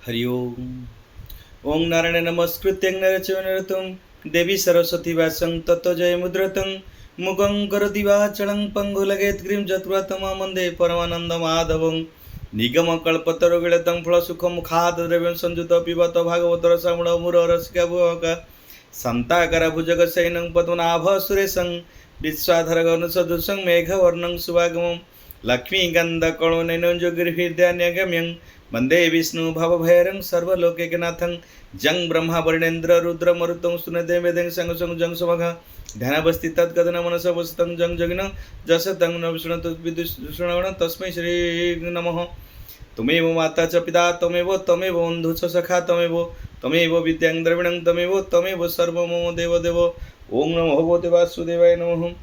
हरि ओम। ओं नारायण नमस्कृत्यं नरचैव नरोत्तमं देवी सरस्वती व्यासं ततो जयमुद्रतं मुखं करोति वाचालं पङ्गुलगेत्ग्रीं जत्प्रातमा वन्दे परमानन्दमाधवं निगमकल्पतरुगिळतं फलसुखमुखाद्रव्यं संयुतं पिबत भागवतरसामणमुररसिकभुवक शान्ताकरभुजगशयनं पद्मनाभसुरेशं विश्वाधरगणसदृशं मेघवर्णं सुभागमं लक्ष्मीगन्धकळोनेनं जोगिर्हृदयान्यगम्यं वंदे विष्णु भवभैरं सर्वलोकैकनाथं जं ब्रह्मा वर्णेन्द्र रुद्र मरुतं सुनदे वेदं संग संग जं समघ ध्यानवस्थि तत्कदन मनसवस्थं जं जगिन जसतं न विष्णु विदुषण तस्मै श्री नमः। त्वमेव माता च पिता त्वमेव बन्धु च सखा त्वमेव विद्यां द्रविणं त्वमेव सर्वं मम देवदेव। ओं नमो भगवते वासुदेवाय नमः।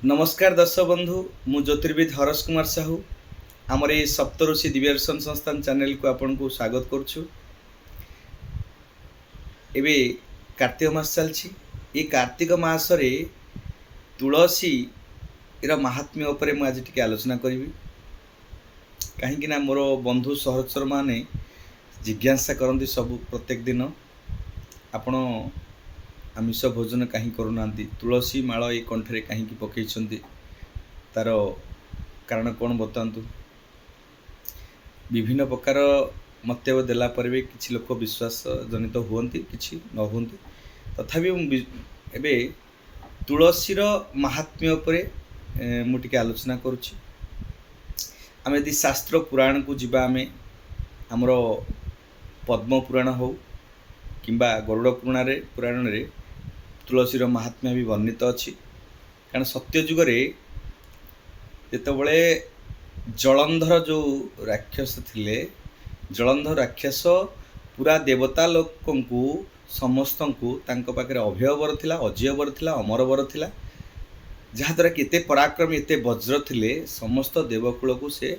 नमस्कार दर्शक बंधु, मु ज्योतिर्विद हरस कुमार साहू आमर ये सप्तऋषि दिव्यदर्शन संस्थान चैनल को आपन को स्वागत करुछु। एबे कार्तिक मास चलछि। ये कार्तिक मास रे तुलसी इरा महात्म्य उपरे मु आज टिके आलोचना करिवि। काहेकि ना मोर बंधु सहचर माने जिज्ञासा करंती सब प्रत्येक दिन आपण आमिष भोजन कहीं करूना, तुलसी माल ये कंठरे कहीं पकई तार कारण कौन बतातु। विभिन्न प्रकार मत्य देला पर भी किसी लोक विश्वास जनित हुंती किसी न हुंती, तथापि एबे तुलसीर महात्म्य उपरे मुझे आलोचना करुच्ची। आम यदि शास्त्र पुराण को जीवा आम आमर पद्म पुराण हो किंबा गरुड़ पुराण रे तुलसीर महात्म्य भी वर्णित अच्छी। कारण सत्यजुग जितेबले जलंधर जो राक्षस थिले, जलंधर राक्षस पूरा देवता लोक समस्त को पाखे अभय वर थिला, अजय वर थिला, अमर वर थिला, जहाँद्वारा कि एते पराक्रमी एते वज्र थिले समस्त देवकूल को से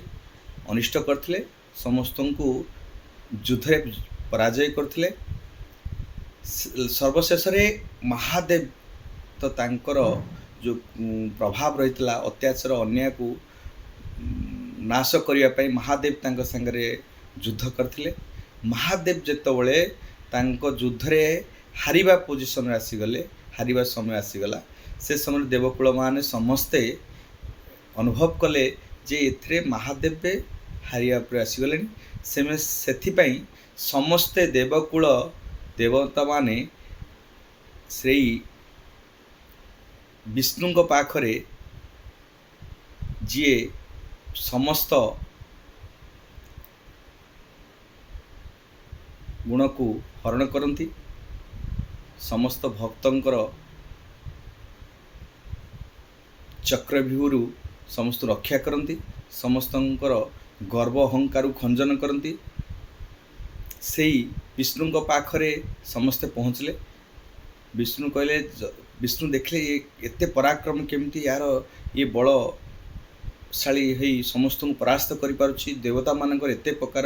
अनिष्ट करथिले, समस्त को युद्ध पराजय करथिले। सर्वशेष महादेव तो तांकर जो प्रभाव रही अत्याचार अन्याय को नाश करने महादेव तांको संगरे युद्ध करथिले। महादेव जेतबले तांको युद्ध रे हारिबा पोजिशन आसीगले, हारिबा समय आसीगला, से समय देवकूल माने समस्ते अनुभव कले जे एथरे महादेव हारिया पर आसीगले। से समस्ते देवकूल देवता माने श्री विष्णु पाखरे जी समस्त गुण को हरण करती, समस्त भक्तंकर चक्रव्यूहरु समस्त रक्षा करती, समस्तंकर गर्व अहंकार खंजन करती। से विष्णु पाखरे समस्ते पहुँचले। विष्णु कहले, विष्णु देखले ये एते पराक्रम केमती, यार ये बलशाली है समस्त को परास्त करि पारुछि। देवता मानकर एते प्रकार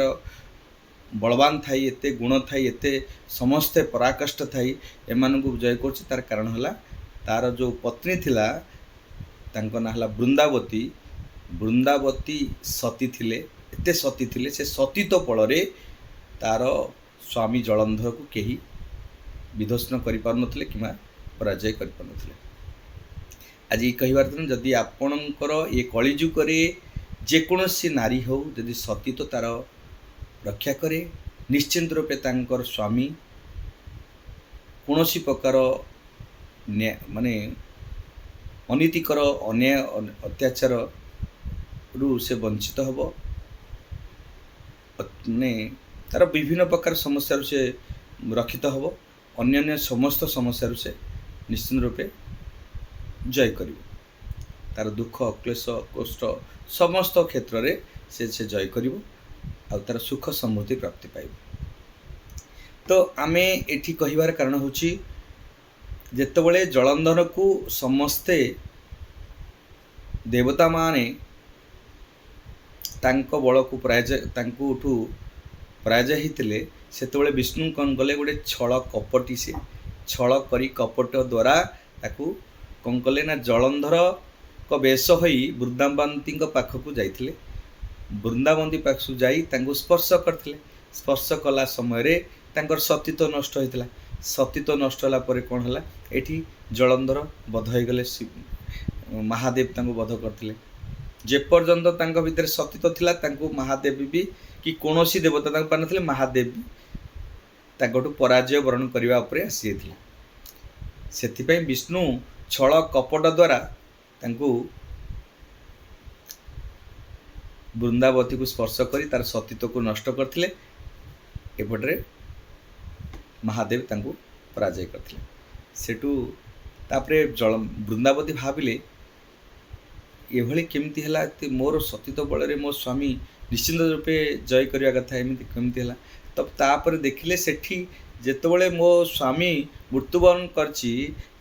बलवान थाई, एते गुण थाई, एते समस्ते पराकष्ट थाई, एमान को जय करछि। तार कारण हला तार जो पत्नी थिला तांको ना हला वृंदावती। वृंदावती सती थिले, एते सती थिले, से सतीत्व फल तार स्वामी जलंधर को कहीं विध्वंसन कर पारे कि पराजय कर पारे। आज ये कहबार दिन जदि आपणकर ये कलिजुग जेकोसी नारी हो जदि सती तो तार रक्षा करे, निश्चिंत रूपे तांकर स्वामी कौन प्रकार माने अनीतिकर अन्याय अत्याचार रु से वंचित हम, ने तार विभिन्न प्रकार समस्या से रक्षित हम, अन्य समस्त समस्या से निश्चित रूपे जय कर तार दुख क्लेश कष्ट समस्त क्षेत्र में से जय कर तार सुख समृद्धि प्राप्ति पाइब। तो आमे एठी कहिबार कारण होची जेतेबले जलंधर को समस्ते देवता माने तांको बल को पराजय होते से विष्णु कौन कले गोटे छल कपटी से छल करी कपट द्वारा ताकू कौन कले ना जलंधर वेश हो वृंदावंती पाखक जाइथिले ବୃନ୍ଦାବତୀ ପାଖକୁ ଯାଇ ତାଙ୍କୁ ସ୍ପର୍ଶ କରିଥିଲେ। ସ୍ପର୍ଶ କଲା ସମୟରେ ତାଙ୍କର ସତୀତ୍ୱ ନଷ୍ଟ ହୋଇଥିଲା। ସତୀତ୍ୱ ନଷ୍ଟ ହେଲା ପରେ କ'ଣ ହେଲା, ଏଠି ଜଳନ୍ଧର ବଧ ହୋଇଗଲେ। ମହାଦେବ ତାଙ୍କୁ ବଧ କରିଥିଲେ। ଯେପର୍ଯ୍ୟନ୍ତ ତାଙ୍କ ଭିତରେ ସତୀତ୍ୱ ଥିଲା ତାଙ୍କୁ ମହାଦେବ ବି କି କୌଣସି ଦେବତା ତାଙ୍କୁ ପାରିନଥିଲେ। ମହାଦେବ ବି ତାଙ୍କଠୁ ପରାଜୟ ବରଣ କରିବା ଉପରେ ଆସିଯାଇଥିଲା। ସେଥିପାଇଁ ବିଷ୍ଣୁ ଛଳ କପଟ ଦ୍ୱାରା ତାଙ୍କୁ ବୃନ୍ଦାବତୀକୁ ସ୍ପର୍ଶ କରି ତାର ସତୀତ୍ୱକୁ ନଷ୍ଟ କରିଥିଲେ। ଏପଟରେ ମହାଦେବ ତାଙ୍କୁ ପରାଜୟ କରିଥିଲେ। ସେଠୁ ତାପରେ ବୃନ୍ଦାବତୀ ଭାବିଲେ ଏଭଳି କେମିତି ହେଲା, ମୋର ସତୀତ୍ୱ ବଳରେ ମୋ ସ୍ୱାମୀ ନିଶ୍ଚିନ୍ତ ରୂପେ ଜୟ କରିବା କଥା, ଏମିତି କେମିତି ହେଲା। ତ ତାପରେ ଦେଖିଲେ ସେଠି ଯେତେବେଳେ ମୋ ସ୍ୱାମୀ ମୃତ୍ୟୁବରଣ କରିଛି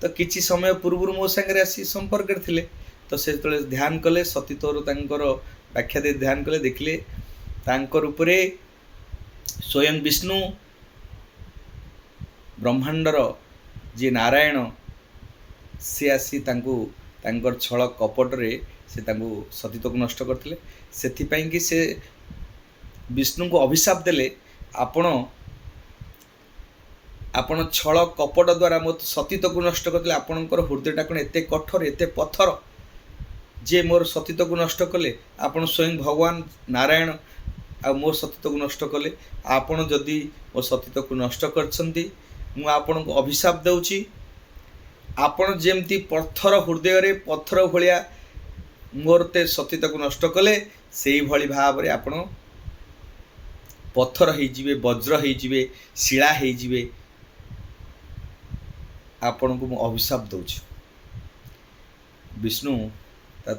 ତ କିଛି ସମୟ ପୂର୍ବରୁ ମୋ ସାଙ୍ଗରେ ଆସି ସମ୍ପର୍କରେ ଥିଲେ। ତ ସେ ଯେତେବେଳେ ଧ୍ୟାନ କଲେ, ସତୀତ୍ୱର ତାଙ୍କର ବ୍ୟାଖ୍ୟା ଦେଇ ଧ୍ୟାନ କଲେ, ଦେଖିଲେ ତାଙ୍କ ରୂପରେ ସ୍ୱୟଂ ବିଷ୍ଣୁ ବ୍ରହ୍ମାଣ୍ଡର ଯିଏ ନାରାୟଣ ସେ ଆସି ତାଙ୍କୁ ତାଙ୍କର ଛଳ କପଟରେ ସେ ତାଙ୍କୁ ସତୀତ୍ୱକୁ ନଷ୍ଟ କରିଥିଲେ। ସେଥିପାଇଁ କି ସେ ବିଷ୍ଣୁଙ୍କୁ ଅଭିଶାପ ଦେଲେ, ଆପଣ ଛଳ କପଟ ଦ୍ୱାରା ମୋ ସତୀତ୍ୱକୁ ନଷ୍ଟ କରିଥିଲେ। ଆପଣଙ୍କର ହୃଦୟଟା କ'ଣ ଏତେ କଠୋର, ଏତେ ପଥର ଯେ ମୋର ସତୀତ୍ୱକୁ ନଷ୍ଟ କଲେ। ଆପଣ ସ୍ୱୟଂ ଭଗବାନ ନାରାୟଣ ଆଉ ମୋ ସତୀତ୍ୱକୁ ନଷ୍ଟ କଲେ। ଆପଣ ଯଦି ମୋ ସତୀତ୍ୱକୁ ନଷ୍ଟ କରିଛନ୍ତି, ମୁଁ ଆପଣଙ୍କୁ ଅଭିଶାପ ଦେଉଛି, ଆପଣ ଯେମିତି ପଥର ହୃଦୟରେ ପଥର ଭଳିଆ ମୋର ସତୀତ୍ୱକୁ ନଷ୍ଟ କଲେ, ସେଇଭଳି ଭାବରେ ଆପଣ ପଥର ହେଇଯିବେ, ବଜ୍ର ହେଇଯିବେ, ଶିଳା ହେଇଯିବେ। ଆପଣଙ୍କୁ ମୁଁ ଅଭିଶାପ ଦେଉଛି। ବିଷ୍ଣୁ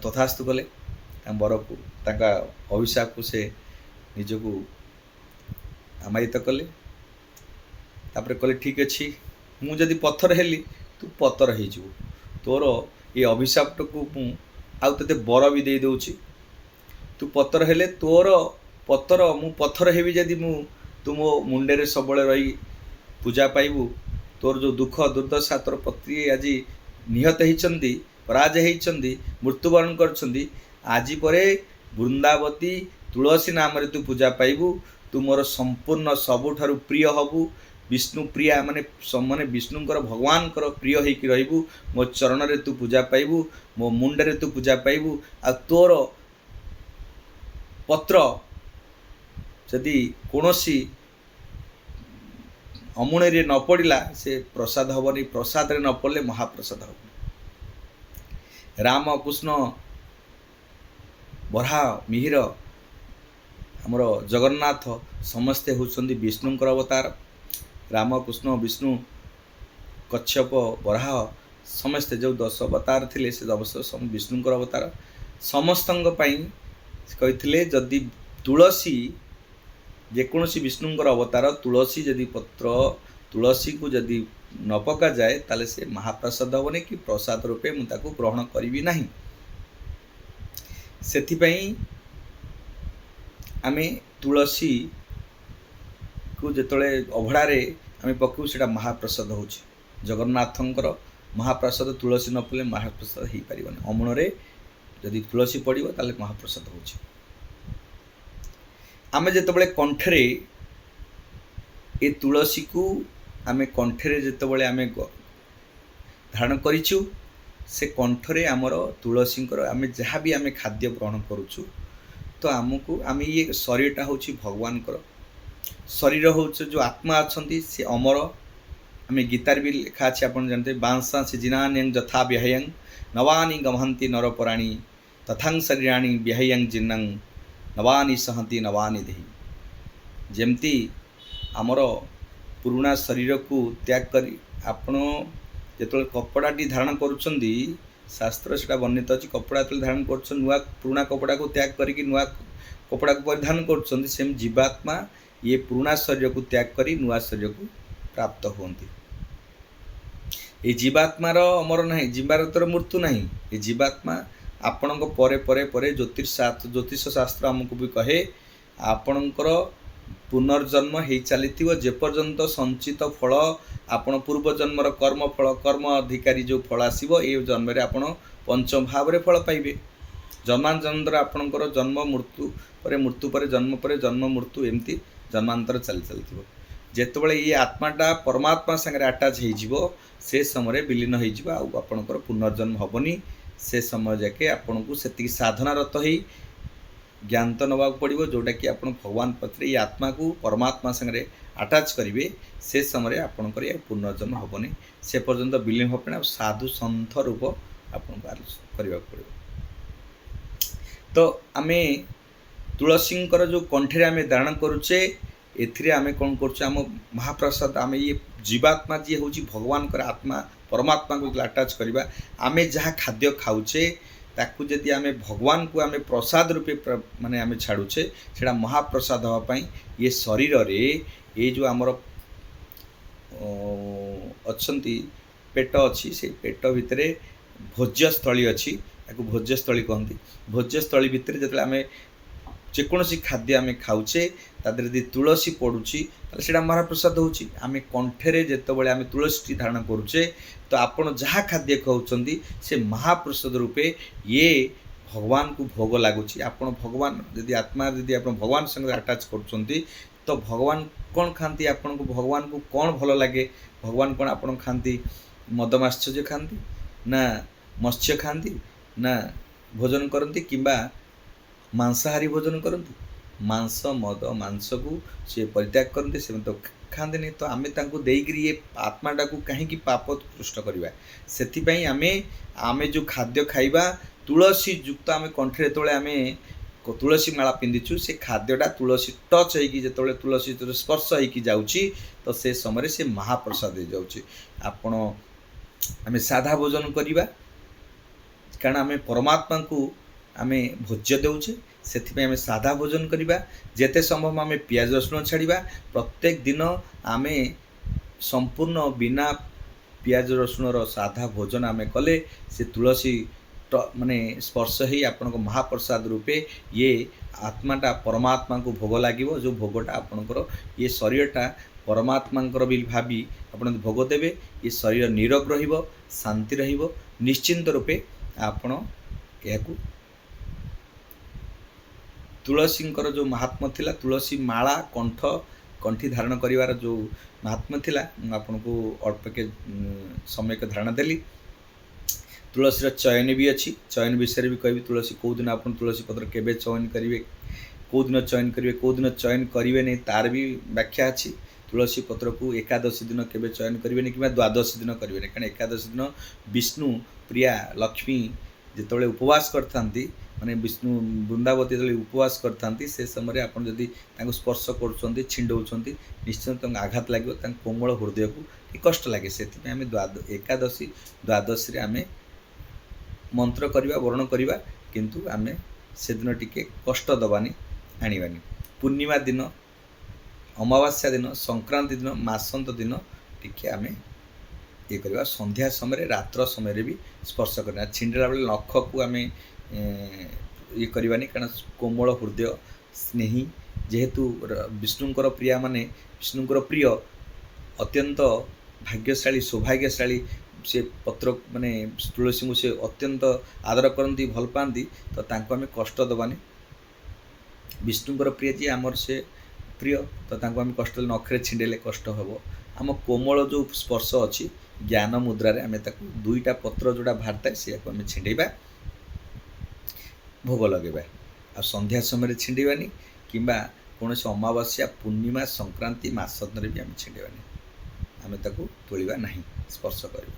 ତଥାସ୍ତୁ କଲେ। ତାଙ୍କ ବରକୁ, ତାଙ୍କ ଅଭିଶାପକୁ ସେ ନିଜକୁ ଆମାୟିତ କଲେ। ତାପରେ କହିଲେ ଠିକ୍ ଅଛି, ମୁଁ ଯଦି ପଥର ହେଲି ତୁ ପଥର ହେଇଯିବୁ। ତୋର ଏ ଅଭିଶାପଟାକୁ ମୁଁ ଆଉ ତୋତେ ବର ବି ଦେଇ ଦେଉଛି। ତୁ ପଥର ହେଲେ ମୁଁ ପଥର ହେବି ଯଦି ତୁ ମୋ ମୁଣ୍ଡରେ ସବୁବେଳେ ରହି ପୂଜା ପାଇବୁ। ତୋର ଯେଉଁ ଦୁଃଖ ଦୁର୍ଦ୍ଦଶା, ତୋର ପତି ଆଜି ନିହତ ହେଇଛନ୍ତି, ପରାଜୟ ହେଇଛନ୍ତି, ମୃତ୍ୟୁବରଣ କରିଛନ୍ତି, ଆଜି ପରେ ବୃନ୍ଦାବତୀ ତୁଳସୀ ନାମରେ ତୁ ପୂଜା ପାଇବୁ। ତୁ ମୋର ସମ୍ପୂର୍ଣ୍ଣ ସବୁଠାରୁ ପ୍ରିୟ ହବୁ। ବିଷ୍ଣୁ ପ୍ରିୟା ମାନେ ବିଷ୍ଣୁଙ୍କର ଭଗବାନଙ୍କର ପ୍ରିୟ ହେଇକି ରହିବୁ। ମୋ ଚରଣରେ ତୁ ପୂଜା ପାଇବୁ, ମୋ ମୁଣ୍ଡରେ ତୁ ପୂଜା ପାଇବୁ। ଆଉ ତୋର ପତ୍ର ଯଦି କୌଣସି ଅମୁଣିରେ ନ ପଡ଼ିଲା ସେ ପ୍ରସାଦ ହେବନି। ପ୍ରସାଦରେ ନ ପଡ଼ିଲେ ମହାପ୍ରସାଦ ହେବ। ରାମ କୃଷ୍ଣ ବରାହ ମିହିର ଆମର ଜଗନ୍ନାଥ ସମସ୍ତେ ହେଉଛନ୍ତି ବିଷ୍ଣୁଙ୍କର ଅବତାର। ରାମ କୃଷ୍ଣ ବିଷ୍ଣୁ କଚ୍ଛପ ବରାହ ସମସ୍ତେ ଯେଉଁ 10 ଅବତାର ଥିଲେ ସେ ବିଷ୍ଣୁଙ୍କର ଅବତାର। ସମସ୍ତଙ୍କ ପାଇଁ କହିଥିଲେ ଯଦି ତୁଳସୀ, ଯେକୌଣସି ବିଷ୍ଣୁଙ୍କର ଅବତାର, ତୁଳସୀ ଯଦି ତୁଳସୀକୁ ଯଦି ନ ପକାଯାଏ ତାହେଲେ ସେ ମହାପ୍ରସାଦ ହେବନି, କି ପ୍ରସାଦ ରୂପେ ମୁଁ ତାକୁ ଗ୍ରହଣ କରିବି ନାହିଁ। ସେଥିପାଇଁ ଆମେ ତୁଳସୀକୁ ଯେତେବେଳେ ଅଭଡ଼ାରେ ଆମେ ପକାଉ ସେଇଟା ମହାପ୍ରସାଦ ହେଉଛି। ଜଗନ୍ନାଥଙ୍କର ମହାପ୍ରସାଦ ତୁଳସୀ ନ ପଡ଼ିଲେ ମହାପ୍ରସାଦ ହେଇପାରିବନି। ଅମୁଣରେ ଯଦି ତୁଳସୀ ପଡ଼ିବ ତାହେଲେ ମହାପ୍ରସାଦ ହେଉଛି। ଆମେ ଯେତେବେଳେ କଣ୍ଠରେ ଏ ତୁଳସୀକୁ ଆମେ କଣ୍ଠରେ ଯେତେବେଳେ ଆମେ ଧାରଣ କରିଛୁ, ସେ କଣ୍ଠରେ ଆମର ତୁଳସୀଙ୍କର ଆମେ ଯାହା ବି ଆମେ ଖାଦ୍ୟ ଗ୍ରହଣ କରୁଛୁ, ତ ଆମେ ଇଏ ଶରୀରଟା ହେଉଛି ଭଗବାନଙ୍କର ଶରୀର, ହେଉଛି ଯେଉଁ ଆତ୍ମା ଅଛନ୍ତି ସେ ଅମର। ଆମେ ଗୀତାରେ ବି ଲେଖା ଅଛି, ଆପଣ ଜାଣିଥିବେ, ବାଂଶାଂସି ଜିନାନ୍ୟଂ ଯଥା ବିହୟଂ ନବାନି ଗମହନ୍ତି ନରପରାଣୀ ତଥାଂ ଶରୀରାଣୀ ବିହୟଂ ଜିନ୍ନଂ ନବାନି ସହନ୍ତି ନବାନି ଦେହି। ଯେମିତି ଆମର ପୁରୁଣା ଶରୀରକୁ ତ୍ୟାଗ କରି ଆପଣ ଯେତେବେଳେ କପଡ଼ାଟି ଧାରଣ କରୁଛନ୍ତି, ଶାସ୍ତ୍ର ସେଟା ବର୍ଣ୍ଣିତ ଅଛି, କପଡ଼ା ଯେତେବେଳେ ଧାରଣ କରୁଛନ୍ତି ପୁରୁଣା କପଡ଼ାକୁ ତ୍ୟାଗ କରିକି ନୂଆ କପଡ଼ାକୁ ପରିଧାନ କରୁଛନ୍ତି, ସେମିତି ଜୀବାତ୍ମା ଇଏ ପୁରୁଣା ଶରୀରକୁ ତ୍ୟାଗ କରି ନୂଆ ଶରୀରକୁ ପ୍ରାପ୍ତ ହୁଅନ୍ତି। এই ଜୀବାତ୍ମାର ଅମର ନାହିଁ, ଜୀବାତ୍ମାର ମୃତ୍ୟୁ ନାହିଁ। ଏ ଜୀବାତ୍ମା ଆପଣଙ୍କ ପରେ ପରେ ପରେ ଜ୍ୟୋତିଷ ଶାସ୍ତ୍ର ଆମକୁ ବି କହେ ଆପଣଙ୍କର ପୁନର୍ଜନ୍ମ ହେଇ ଚାଲିଥିବ। ଯେପର୍ଯ୍ୟନ୍ତ ସଞ୍ଚିତ ଫଳ ଆପଣ ପୂର୍ବଜନ୍ମର କର୍ମ ଅଧିକାରୀ ଯେଉଁ ଫଳ ଆସିବ, ଏ ଜନ୍ମରେ ଆପଣ ପଞ୍ଚମ ଭାବରେ ଫଳ ପାଇବେ। ଜନ୍ମାନ୍ତର ଆପଣଙ୍କର ଜନ୍ମ ମୃତ୍ୟୁ ପରେ ଜନ୍ମ ମୃତ୍ୟୁ ଏମିତି ଜନ୍ମାନ୍ତର ଚାଲିଥିବ। ଯେତେବେଳେ ଇଏ ଆତ୍ମାଟା ପରମାତ୍ମା ସାଙ୍ଗରେ ଆଟାଚ୍ ହେଇଯିବ ସେ ସମୟରେ ବିଲୀନ ହେଇଯିବ, ଆଉ ଆପଣଙ୍କର ପୁନର୍ଜନ୍ମ ହେବନି। ସେ ସମୟ ଯାକେ ଆପଣଙ୍କୁ ସେତିକି ସାଧନାରତ ହେଇ ଜ୍ଞାନ ନେବାକୁ ପଡ଼ିବ, ଯେଉଁଟାକି ଆପଣ ଭଗବାନ ପାଖରେ ଏଇ ଆତ୍ମାକୁ ପରମାତ୍ମା ସାଙ୍ଗରେ ଆଟାଚ୍ କରିବେ। ସେ ସମୟରେ ଆପଣଙ୍କର ଏ ପୁନର୍ଜନ୍ମ ହେବନି, ସେ ପର୍ଯ୍ୟନ୍ତ ବିଲୀନ ହେବନି, ଆଉ ସାଧୁ ସନ୍ଥ ରୂପ ଆପଣଙ୍କୁ କରିବାକୁ ପଡ଼ିବ। ତ ଆମେ ତୁଳସୀଙ୍କର ଯେଉଁ କଣ୍ଠରେ ଆମେ ଧାରଣ କରୁଛେ, ଏଥିରେ ଆମେ କ'ଣ କରୁଛେ, ଆମ ମହାପ୍ରସାଦ, ଆମେ ଇଏ ଜୀବାତ୍ମା ଯିଏ ହେଉଛି ଭଗବାନଙ୍କର ଆତ୍ମା ପରମାତ୍ମାକୁ ଆଟାଚ୍ କରିବା। ଆମେ ଯାହା ଖାଦ୍ୟ ଖାଉଛେ ତାକୁ ଯଦି ଆମେ ଭଗବାନଙ୍କୁ ଆମେ ପ୍ରସାଦ ରୂପେ ମାନେ ଆମେ ଛାଡ଼ୁଛେ, ସେଇଟା ମହାପ୍ରସାଦ ହେବା ପାଇଁ ଇଏ ଶରୀରରେ ଏଇ ଯେଉଁ ଆମର ଅଛନ୍ତି ପେଟ ଅଛି, ସେଇ ପେଟ ଭିତରେ ଭୋଜ୍ୟସ୍ଥଳୀ ଅଛି, ତାକୁ ଭୋଜ୍ୟସ୍ଥଳୀ କହନ୍ତି। ଭୋଜ୍ୟସ୍ଥଳୀ ଭିତରେ ଯେତେବେଳେ ଆମେ ଯେକୌଣସି ଖାଦ୍ୟ ଆମେ ଖାଉଛେ ତା ଦେହରେ ଯଦି ତୁଳସୀ ପଡ଼ୁଛି ତାହେଲେ ସେଇଟା ମହାପ୍ରସାଦ ହେଉଛି। ଆମେ କଣ୍ଠରେ ଯେତେବେଳେ ଆମେ ତୁଳସୀଟି ଧାରଣ କରୁଛେ, ତ ଆପଣ ଯାହା ଖାଦ୍ୟ ଖାଉଛନ୍ତି ସେ ମହାପ୍ରସାଦ ରୂପେ ଇଏ ଭଗବାନଙ୍କୁ ଭୋଗ ଲାଗୁଛି। ଆପଣ ଭଗବାନ ଯଦି ଆତ୍ମା ଯଦି ଆପଣ ଭଗବାନ ସାଙ୍ଗରେ ଆଟାଚ୍ କରୁଛନ୍ତି, ତ ଭଗବାନ କ'ଣ ଖାଆନ୍ତି, ଆପଣଙ୍କୁ ଭଗବାନଙ୍କୁ କ'ଣ ଭଲ ଲାଗେ, ଭଗବାନ କ'ଣ ଆପଣ ଖାଆନ୍ତି, ମଦ ମାଶ୍ଚର୍ଯ୍ୟ ଖାଆନ୍ତି ନା ମତ୍ସ୍ୟ ଖାଆନ୍ତି ନା ଭୋଜନ କରନ୍ତି, କିମ୍ବା ମାଂସାହାରୀ ଭୋଜନ କରନ୍ତି? ମାଂସ ମଦ ମାଂସକୁ ସେ ପରିତ୍ୟାଗ କରନ୍ତି, ସେମାନେ ତ ଖାଆନ୍ତିନି। ତ ଆମେ ତାଙ୍କୁ ଦେଇକରି ଏ ଆତ୍ମାଟାକୁ କାହିଁକି ପାପ ପୃଷ୍ଟ କରିବା? ସେଥିପାଇଁ ଆମେ ଯେଉଁ ଖାଦ୍ୟ ଖାଇବା ତୁଳସୀ ଯୁକ୍ତ, ଆମେ କଣ୍ଠରେ ଯେତେବେଳେ ଆମେ ତୁଳସୀ ମାଳା ପିନ୍ଧିଛୁ, ସେ ଖାଦ୍ୟଟା ତୁଳସୀ ଟଚ୍ ହେଇକି ଯେତେବେଳେ ତୁଳସୀ ସ୍ପର୍ଶ ହେଇକି ଯାଉଛି, ତ ସେ ସମୟରେ ସେ ମହାପ୍ରସାଦ ହେଇଯାଉଛି। ଆମେ ସାଧା ଭୋଜନ କରିବା, କାରଣ ଆମେ ପରମାତ୍ମାଙ୍କୁ ଆମେ ଭୋଜ୍ୟ ଦେଉଛେ, ସେଥିପାଇଁ ଆମେ ସାଧା ଭୋଜନ କରିବା। ଯେତେ ସମ୍ଭବ ଆମେ ପିଆଜ ରସୁଣ ଛାଡ଼ିବା। ପ୍ରତ୍ୟେକ ଦିନ ଆମେ ସମ୍ପୂର୍ଣ୍ଣ ବିନା ପିଆଜ ରସୁଣର ସାଧା ଭୋଜନ ଆମେ କଲେ ସେ ତୁଳସୀ ମାନେ ସ୍ପର୍ଶ ହେଇ ଆପଣଙ୍କ ମହାପ୍ରସାଦ ରୂପେ ଇଏ ଆତ୍ମାଟା ପରମାତ୍ମାଙ୍କୁ ଭୋଗ ଲାଗିବ। ଯେଉଁ ଭୋଗଟା ଆପଣଙ୍କର ଇଏ ଶରୀରଟା ପରମାତ୍ମାଙ୍କର ବି ଭାବି ଆପଣ ଭୋଗ ଦେବେ, ଏ ଶରୀର ନିରୋଗ ରହିବ, ଶାନ୍ତି ରହିବ। ନିଶ୍ଚିନ୍ତ ରୂପେ ଆପଣ ଏହାକୁ ତୁଳସୀଙ୍କର ଯେଉଁ ମହାତ୍ମ୍ୟ ଥିଲା, ତୁଳସୀ ମାଳା କଣ୍ଠି ଧାରଣ କରିବାର ଯେଉଁ ମହାତ୍ମ୍ୟ ଥିଲା, ମୁଁ ଆପଣଙ୍କୁ ଅଳ୍ପକେ ସମୟକୁ ଧାରଣା ଦେଲି। ତୁଳସୀର ଚୟନ ବି ଅଛି, ଚୟନ ବିଷୟରେ ବି କହିବି। ତୁଳସୀ କେଉଁଦିନ ଆପଣ ତୁଳସୀ ପତ୍ର କେବେ ଚୟନ କରିବେ, କେଉଁଦିନ ଚୟନ କରିବେ, କେଉଁଦିନ ଚୟନ କରିବେନି, ତାର ବି ବ୍ୟାଖ୍ୟା ଅଛି। ତୁଳସୀ ପତ୍ରକୁ ଏକାଦଶୀ ଦିନ କେବେ ଚୟନ କରିବେନି, କିମ୍ବା ଦ୍ୱାଦଶୀ ଦିନ କରିବେନି, କାରଣ ଏକାଦଶୀ ଦିନ ବିଷ୍ଣୁ ପ୍ରିୟା ଲକ୍ଷ୍ମୀ ଯେତେବେଳେ ଉପବାସ କରିଥାନ୍ତି, ମାନେ ବିଷ୍ଣୁ ବୃନ୍ଦାବତୀ ଯେତେବେଳେ ଉପବାସ କରିଥାନ୍ତି, ସେ ସମୟରେ ଆପଣ ଯଦି ତାଙ୍କୁ ସ୍ପର୍ଶ କରୁଛନ୍ତି, ଛିଣ୍ଡଉଛନ୍ତି, ନିଶ୍ଚୟ ତାଙ୍କୁ ଆଘାତ ଲାଗିବ, ତାଙ୍କ କୋମଳ ହୃଦୟକୁ ଟିକେ କଷ୍ଟ ଲାଗେ। ସେଥିପାଇଁ ଆମେ ଏକାଦଶୀ ଦ୍ୱାଦଶୀରେ ଆମେ ମନ୍ତ୍ର କରିବା, ବରଣ କରିବା, କିନ୍ତୁ ଆମେ ସେଦିନ ଟିକେ କଷ୍ଟ ଦେବାନି, ଆଣିବାନି। ପୂର୍ଣ୍ଣିମା ଦିନ, ଅମାବାସ୍ୟା ଦିନ, ସଂକ୍ରାନ୍ତି ଦିନ, ମାସନ୍ତ ଦିନ ଟିକେ ଆମେ ଇଏ କରିବା। ସନ୍ଧ୍ୟା ସମୟରେ, ରାତ୍ର ସମୟରେ ବି ସ୍ପର୍ଶ କରିବା। ଛିଣ୍ଡିଲା ବେଳେ ନଖକୁ ଆମେ ଇଏ କରିବାନି, କାରଣ କୋମଳ ହୃଦୟ ସ୍ନେହୀ, ଯେହେତୁ ବିଷ୍ଣୁଙ୍କର ପ୍ରିୟା ମାନେ ବିଷ୍ଣୁଙ୍କର ପ୍ରିୟ, ଅତ୍ୟନ୍ତ ଭାଗ୍ୟଶାଳୀ ସୌଭାଗ୍ୟଶାଳୀ ସେ ପତ୍ର ମାନେ ତୁଳସୀଙ୍କୁ ସେ ଅତ୍ୟନ୍ତ ଆଦର କରନ୍ତି, ଭଲ ପାଆନ୍ତି। ତ ତାଙ୍କୁ ଆମେ କଷ୍ଟ ଦେବାନି। ବିଷ୍ଣୁଙ୍କର ପ୍ରିୟ ଯିଏ ଆମର ସେ ପ୍ରିୟ, ତ ତାଙ୍କୁ ଆମେ କଷ୍ଟ ଦେଲେ, ନଖରେ ଛିଣ୍ଡେଇଲେ କଷ୍ଟ ହେବ। ଆମ କୋମଳ ଯେଉଁ ସ୍ପର୍ଶ ଅଛି, ଜ୍ଞାନ ମୁଦ୍ରାରେ ଆମେ ତାକୁ ଦୁଇଟା ପତ୍ର ଯେଉଁଟା ବାହାରିଥାଏ ସେଇଆକୁ ଆମେ ଛିଣ୍ଡେଇବା, ଭୋଗ ଲଗାଇବା। ଆଉ ସନ୍ଧ୍ୟା ସମୟରେ ଛିଣ୍ଡେଇବାନି, କିମ୍ବା କୌଣସି ଅମାବାସ୍ୟା, ପୂର୍ଣ୍ଣିମା, ସଂକ୍ରାନ୍ତି, ମାସରେ ବି ଆମେ ଛିଣ୍ଡେଇବାନି। ଆମେ ତାକୁ ତୋଳିବା ନାହିଁ, ସ୍ପର୍ଶ କରିବା।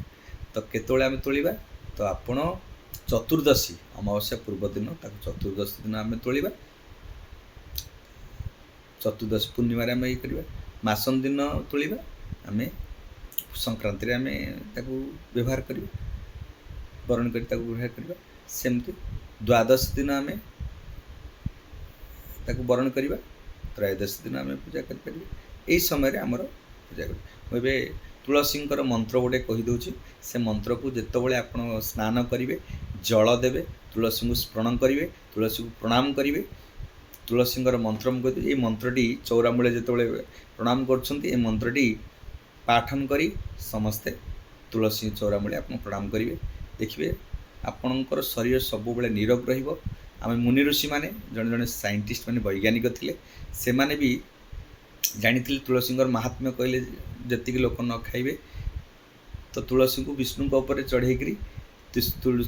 ତ କେତେବେଳେ ଆମେ ତୋଳିବା? ତ ଆପଣ ଚତୁର୍ଦ୍ଦଶୀ, ଅମାବାସ୍ୟା ପୂର୍ବ ଦିନ, ତାକୁ ଚତୁର୍ଦ୍ଦଶୀ ଦିନ ଆମେ ତୋଳିବା। ଚତୁର୍ଦ୍ଦଶୀ ପୂର୍ଣ୍ଣିମାରେ ଆମେ ଇଏ କରିବା, ମାସନ ଦିନ ତୋଳିବା, ଆମେ ସଂକ୍ରାନ୍ତିରେ ଆମେ ତାକୁ ବ୍ୟବହାର କରିବା, ବରଣ କରି ତାକୁ ବ୍ୟବହାର କରିବା। ସେମିତି ଦ୍ୱାଦଶୀ ଦିନ ଆମେ ତାକୁ ବରଣ କରିବା, ତ୍ରୟୋଦଶୀ ଦିନ ଆମେ ପୂଜା କରିପାରିବା। ଏହି ସମୟରେ ଆମର ପୂଜା କରିବା। ମୁଁ ଏବେ ତୁଳସୀଙ୍କର ମନ୍ତ୍ର ଗୋଟେ କହିଦେଉଛି। ସେ ମନ୍ତ୍ରକୁ ଯେତେବେଳେ ଆପଣ ସ୍ନାନ କରିବେ, ଜଳ ଦେବେ, ତୁଳସୀଙ୍କୁ ପ୍ରଣାମ କରିବେ, ତୁଳସୀକୁ ପ୍ରଣାମ କରିବେ। ତୁଳସୀଙ୍କର ମନ୍ତ୍ର ମୁଁ କହିଦେଉଛି। ଏଇ ମନ୍ତ୍ରଟି ଚଉରାମୂଳେ ଯେତେବେଳେ ପ୍ରଣାମ କରୁଛନ୍ତି, ଏ ମନ୍ତ୍ରଟି ପାଠନ କରି ସମସ୍ତେ ତୁଳସୀ ଚଉରାମୂଳେ ଆପଣ ପ୍ରଣାମ କରିବେ। ଦେଖିବେ ଆପଣଙ୍କର ଶରୀର ସବୁବେଳେ ନିରୋଗ ରହିବ। ଆମେ ମୁନି ଋଷିମାନେ ଜଣେ ଜଣେ ସାଇଣ୍ଟିଷ୍ଟ ମାନେ ବୈଜ୍ଞାନିକ ଥିଲେ, ସେମାନେ ବି ଜାଣିଥିଲେ ତୁଳସୀଙ୍କର ମାହାତ୍ମ୍ୟ କହିଲେ ଯେତିକି ଲୋକ ନ ଖାଇବେ, ତ ତୁଳସୀଙ୍କୁ ବିଷ୍ଣୁଙ୍କ ଉପରେ ଚଢ଼େଇକରି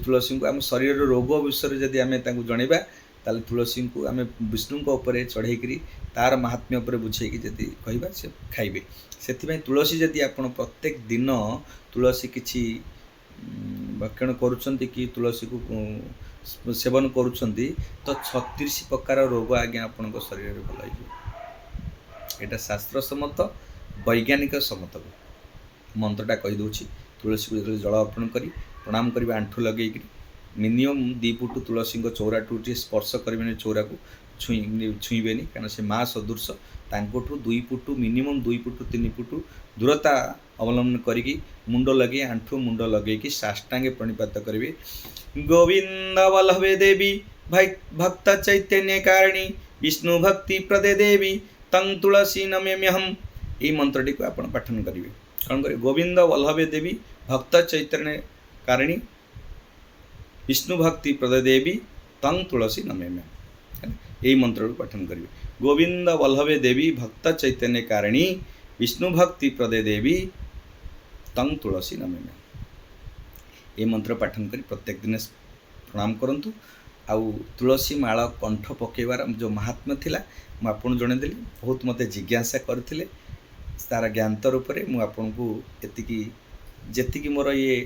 ତୁଳସୀଙ୍କୁ ଆମ ଶରୀରର ରୋଗ ବିଷୟରେ ଯଦି ଆମେ ତାଙ୍କୁ ଜଣେଇବା, ତାହେଲେ ତୁଳସୀଙ୍କୁ ଆମେ ବିଷ୍ଣୁଙ୍କ ଉପରେ ଚଢ଼େଇକରି ତାର ମାହାତ୍ମ୍ୟ ଉପରେ ବୁଝେଇକି ଯଦି କହିବା ସେ ଖାଇବେ। ସେଥିପାଇଁ ତୁଳସୀ ଯଦି ଆପଣ ପ୍ରତ୍ୟେକ ଦିନ ତୁଳସୀ କିଛି ଭକ୍ଷଣ କରୁଛନ୍ତି କି ତୁଳସୀକୁ ସେବନ କରୁଛନ୍ତି, ତ 36 ପ୍ରକାର ରୋଗ ଆଜ୍ଞା ଆପଣଙ୍କ ଶରୀରରେ ଭଲ ହେଇଯିବ। ଏଇଟା ଶାସ୍ତ୍ର ସମ୍ମତ, ବୈଜ୍ଞାନିକ ସମ୍ମତ ମନ୍ତ୍ରଟା କହିଦେଉଛି। ତୁଳସୀକୁ ଯେତେବେଳେ ଜଳ ଅର୍ପଣ କରି ପ୍ରଣାମ କରିବେ ଆଣ୍ଠୁ ଲଗେଇକିରି, ମିନିମମ୍ 2 ଫୁଟ ତୁଳସୀଙ୍କ ଚଉରାଠୁ ଟିକେ ସ୍ପର୍ଶ କରିବେନି, ଚଉରାକୁ ଛୁଇଁବେନି, କାରଣ ସେ ମା ସଦୃଶ। ତାଙ୍କଠୁ 2 ଫୁଟ ମିନିମମ୍ 2 ଫୁଟ 3 ଫୁଟ ଦୂରତା ଅବଲମ୍ବନ କରିକି ମୁଣ୍ଡ ଲଗେଇ ଆଣ୍ଠୁ ମୁଣ୍ଡ ଲଗେଇକି ସାଷ୍ଟାଙ୍ଗେ ପ୍ରଣିପାତ କରିବେ। ଗୋବିନ୍ଦ ବଲ୍ଲଭେ ଦେବୀ ଭକ୍ତ ଚୈତନ୍ୟ କାରିଣୀ ବିଷ୍ଣୁ ଭକ୍ତି ପ୍ରଦେ ଦେବୀ ତଂ ତୁଳସୀ ନମ୍ୟମ୍ୟହମ୍। এই মন্ত্রটিকে ଆପଣ ପାଠନ କରିବେ। କ'ଣ କରିବେ? ଗୋବିନ୍ଦ ବଲ୍ଲଭେ ଦେବୀ ଭକ୍ତ ଚୈତନ୍ୟ କାରିଣୀ ବିଷ୍ଣୁ ଭକ୍ତି ପ୍ରଦେ ଦେବୀ ତଂ ତୁଳସୀ ନମ୍ୟମ୍ୟହମ୍। এই মন্ত্রটিকে পাঠন କରିବେ। গোবিন্দ বল্লভে দেবী ভক্ত চৈতন্য কারিণী বিষ্ণু ভক্তি প্রদে দেবী তং তুলসী নম্যম্যহମ୍। এই মন্ত্র পাঠন କରି ପ୍ରତ୍ୟେକ ଦିନ ପ୍ରଣାମ କରନ୍ତୁ। ଆଉ ତୁଳସୀ ମାଳ କଣ୍ଠ ପକାଇବାର ଯେଉଁ ମାହାତ୍ମ୍ୟ ଥିଲା ମୁଁ ଆପଣଙ୍କୁ ଜଣେଇଦେଲି। ବହୁତ ମୋତେ ଜିଜ୍ଞାସା କରିଥିଲେ, ତାର ଜ୍ଞାତ ରୂପରେ ମୁଁ ଆପଣଙ୍କୁ ଏତିକି, ଯେତିକି ମୋର ଇଏ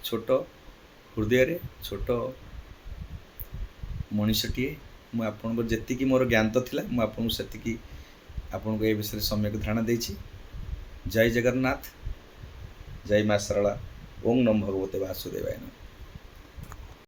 ଛୋଟ ହୃଦୟରେ ଛୋଟ ମଣିଷଟିଏ, ମୁଁ ଆପଣଙ୍କର ଯେତିକି ମୋର ଜ୍ଞାତ ଥିଲା ମୁଁ ଆପଣଙ୍କୁ ସେତିକି ଆପଣଙ୍କୁ ଏ ବିଷୟରେ ସମ୍ୟକ ଧାରଣା ଦେଇଛି। ଜୟ ଜଗନ୍ନାଥ, ଜୟ ମା ଶାରଳା, ଓಂ ନମୋ ଭଗବତେ ବାସୁଦେବାୟ ନମଃ।